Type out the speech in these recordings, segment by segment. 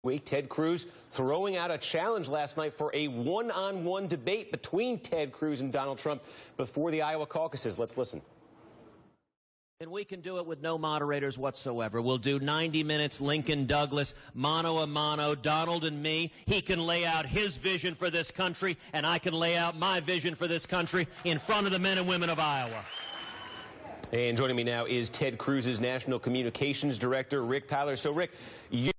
Week, Ted Cruz throwing out a challenge last night for a one-on-one debate between Ted Cruz and Donald Trump before the Iowa caucuses. Let's listen. And we can do it with no moderators whatsoever. We'll do 90 minutes, Lincoln Douglas, mano a mano, Donald and me. He can lay out his vision for this country, and I can lay out my vision for this country in front of the men and women of Iowa. And joining me now is Ted Cruz's National Communications Director, Rick Tyler. So, Rick, you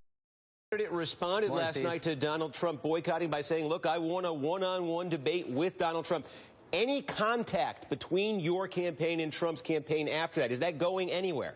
responded last night to Donald Trump boycotting by saying, look, I want a one-on-one debate with Donald Trump. Any contact between your campaign and Trump's campaign after that? Is that going anywhere?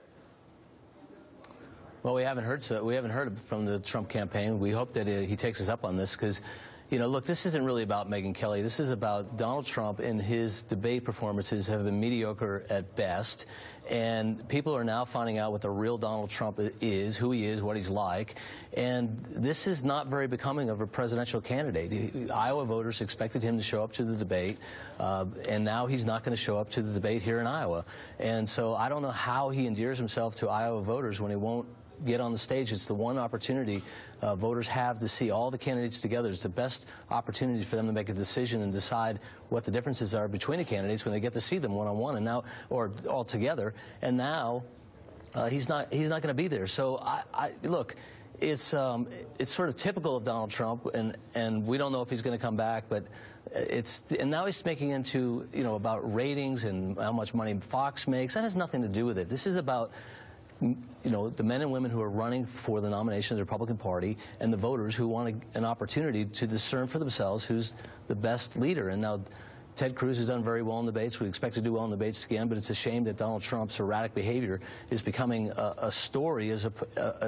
Well, we haven't heard from the Trump campaign. We hope that he takes us up on this because, you know, look, this isn't really about Megyn Kelly. This is about Donald Trump, and his debate performances have been mediocre at best. And people are now finding out what the real Donald Trump is, who he is, what he's like. And this is not very becoming of a presidential candidate. Iowa voters expected him to show up to the debate, and now he's not going to show up to the debate here in Iowa. And so I don't know how he endears himself to Iowa voters when he won't get on the stage. It's the one opportunity voters have to see all the candidates together. It's the best opportunity for them to make a decision and decide what the differences are between the candidates when they get to see them one-on-one and now, or all together. And now he's not going to be there. So look, it's sort of typical of Donald Trump, and we don't know if he's going to come back, but and now he's making into, you know, about ratings and how much money Fox makes. That has nothing to do with it. This is about, you know, the men and women who are running for the nomination of the Republican Party and the voters who want an opportunity to discern for themselves who's the best leader. And now Ted Cruz has done very well in debates. We expect to do well in debates again, but it's a shame that Donald Trump's erratic behavior is becoming a story as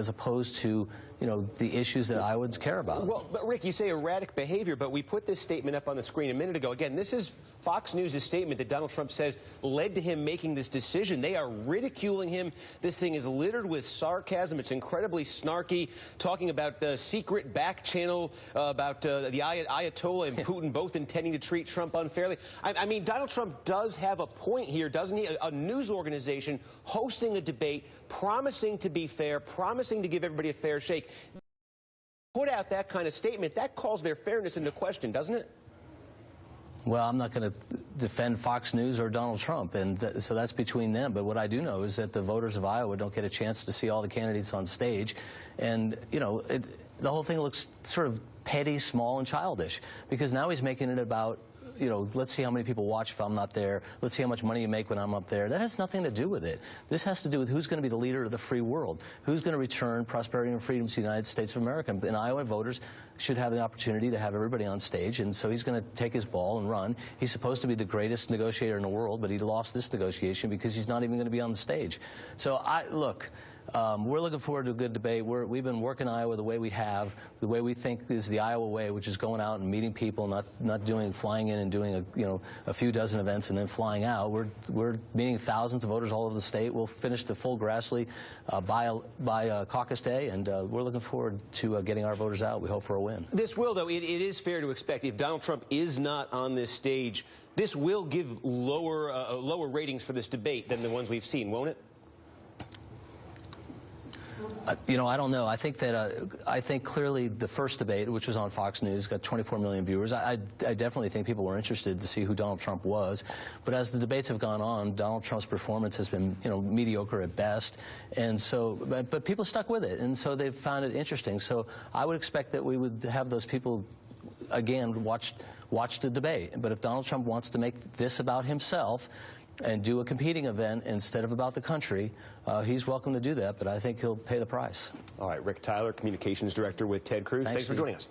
opposed to, you know, the issues that Iowans care about. Well, but Rick, you say erratic behavior, but we put this statement up on the screen a minute ago. Again, this is Fox News' statement that Donald Trump says led to him making this decision. They are ridiculing him. This thing is littered with sarcasm. It's incredibly snarky, talking about the secret back channel, about the Ayatollah and Putin both intending to treat Trump unfairly. I mean, Donald Trump does have a point here, doesn't he? A news organization hosting a debate, promising to be fair, promising to give everybody a fair shake. Put out that kind of statement, that calls their fairness into question, doesn't it? Well, I'm not going to defend Fox News or Donald Trump, and so that's between them. But what I do know is that the voters of Iowa don't get a chance to see all the candidates on stage. And, you know, the whole thing looks sort of petty, small, and childish, because now he's making it about, you know, let's see how many people watch if I'm not there. Let's see how much money you make when I'm up there. That has nothing to do with it. This has to do with who's going to be the leader of the free world, who's going to return prosperity and freedom to the United States of America. And Iowa voters should have the opportunity to have everybody on stage, and so he's going to take his ball and run. He's supposed to be the greatest negotiator in the world, but he lost this negotiation because he's not even going to be on the stage. So look. We're looking forward to a good debate. We've been working Iowa the way we have, the way we think is the Iowa way, which is going out and meeting people, not flying in and doing a few dozen events and then flying out. We're meeting thousands of voters all over the state. We'll finish the full Grassley by caucus day, and we're looking forward to getting our voters out. We hope for a win. This will, though, it is fair to expect if Donald Trump is not on this stage, this will give lower ratings for this debate than the ones we've seen, won't it? You know, I don't know. I think clearly the first debate, which was on Fox News, got 24 million viewers. I definitely think people were interested to see who Donald Trump was. But as the debates have gone on, Donald Trump's performance has been, you know, mediocre at best. And so, but people stuck with it, and so they've found it interesting. So I would expect that we would have those people again watch the debate. But if Donald Trump wants to make this about himself and do a competing event instead of about the country, he's welcome to do that, but I think he'll pay the price. All right, Rick Tyler, Communications Director with Ted Cruz. Thanks for joining us.